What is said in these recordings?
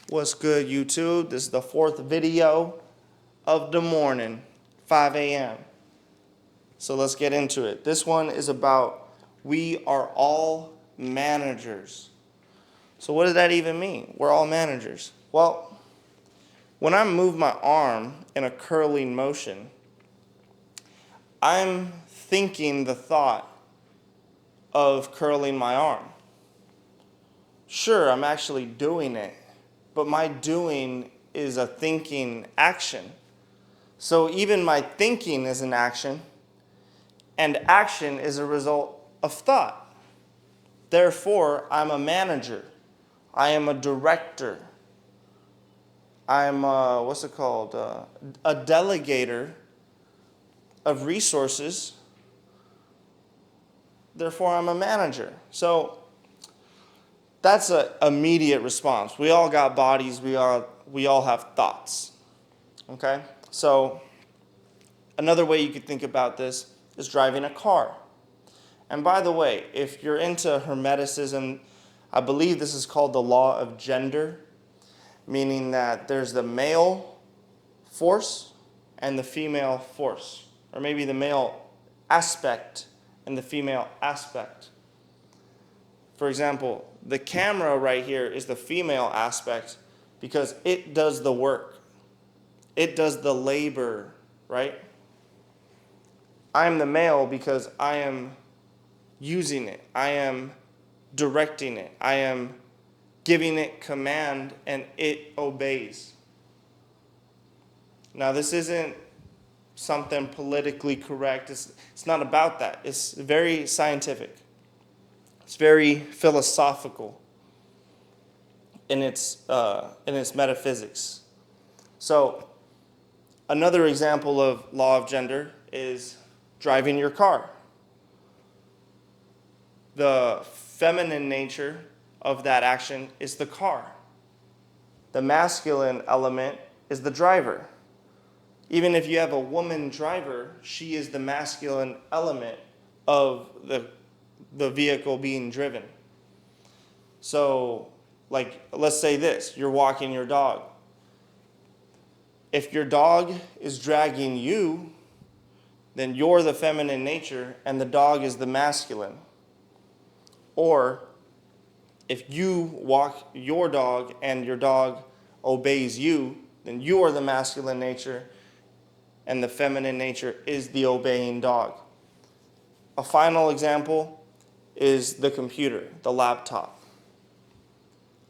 What's good, YouTube? This is the fourth video of the morning, 5 a.m. So let's get into it. This one is about we are all managers. So what does that even mean? We're all managers. Well, when I move my arm in a curling motion, I'm thinking the thought of curling my arm. Sure, I'm actually doing it, but my doing is a thinking action. So even my thinking is an action, and action is a result of thought. Therefore, I'm a manager. I am a director. I'm a delegator of resources. Therefore, I'm a manager. So that's an immediate response. We all got bodies. We all have thoughts. Okay? So another way you could think about this is driving a car. And by the way, if you're into Hermeticism, I believe this is called the law of gender, meaning that there's the male force and the female force, or maybe the male aspect and the female aspect. For example, the camera right here is the female aspect because it does the work. It does the labor, right? I'm the male because I am using it. I am directing it. I am giving it command and it obeys. Now, this isn't something politically correct. It's not about that. It's very scientific. It's very philosophical in its metaphysics. So, another example of law of gender is driving your car. The feminine nature of that action is the car. The masculine element is the driver. Even if you have a woman driver, she is the masculine element of the vehicle being driven. So, let's say this, you're walking your dog. If your dog is dragging you, then you're the feminine nature and the dog is the masculine. Or if you walk your dog and your dog obeys you, then you are the masculine nature and the feminine nature is the obeying dog. A final example is the computer, the laptop.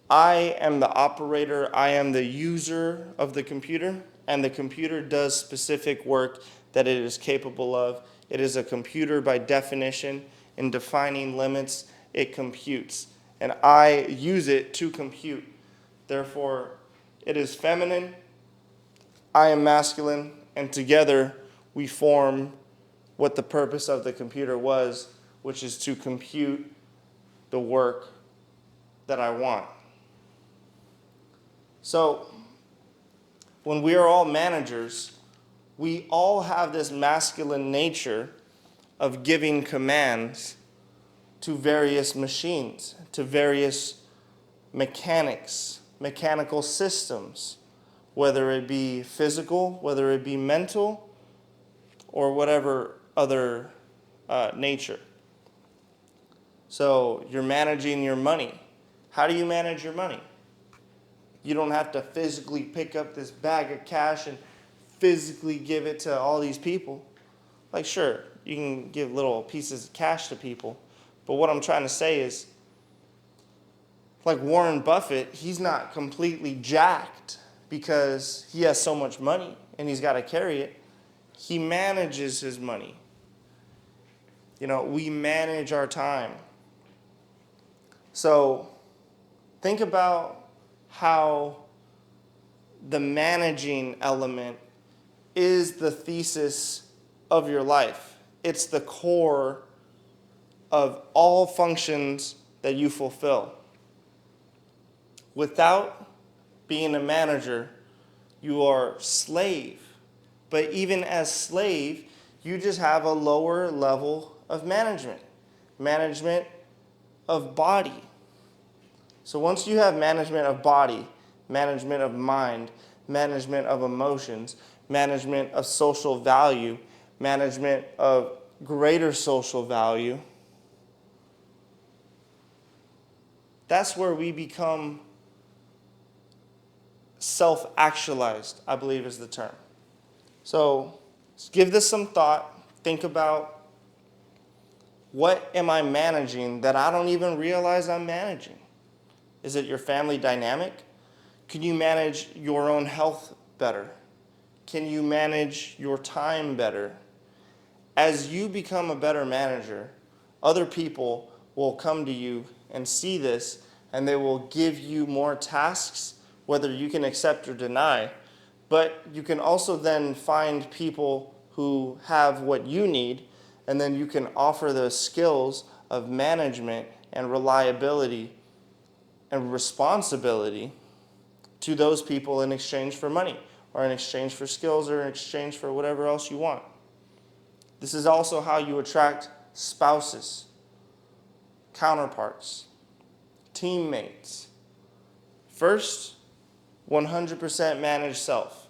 I am the operator, I am the user of the computer, and the computer does specific work that it is capable of. It is a computer by definition. In defining limits, it computes. And I use it to compute. Therefore, it is feminine, I am masculine, and together we form what the purpose of the computer was, which is to compute the work that I want. So, when we are all managers, we all have this masculine nature of giving commands to various machines, to various mechanical systems, whether it be physical, whether it be mental, or whatever other nature. So you're managing your money. How do you manage your money? You don't have to physically pick up this bag of cash and physically give it to all these people. Like, sure, you can give little pieces of cash to people, but what I'm trying to say is, like Warren Buffett, he's not completely jacked because he has so much money and he's got to carry it. He manages his money. We manage our time. So think about how the managing element is the thesis of your life. It's the core of all functions that you fulfill. Without being a manager, you are slave. But even as slave, you just have a lower level of management of body. So once you have management of body, management of mind, management of emotions, management of social value, management of greater social value. That's where we become self-actualized, I believe is the term. So give this some thought. Think about, what am I managing that I don't even realize I'm managing? Is it your family dynamic? Can you manage your own health better? Can you manage your time better? As you become a better manager, other people will come to you and see this, and they will give you more tasks, whether you can accept or deny. But you can also then find people who have what you need, and then you can offer the skills of management and reliability and responsibility to those people in exchange for money, or in exchange for skills, or in exchange for whatever else you want. This is also how you attract spouses, counterparts, teammates. First, 100% manage self.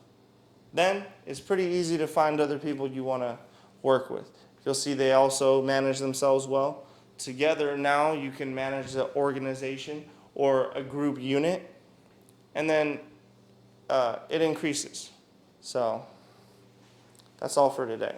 Then it's pretty easy to find other people you want to work with. You'll see they also manage themselves well. Together now you can manage the organization or a group unit, and then it increases. So that's all for today.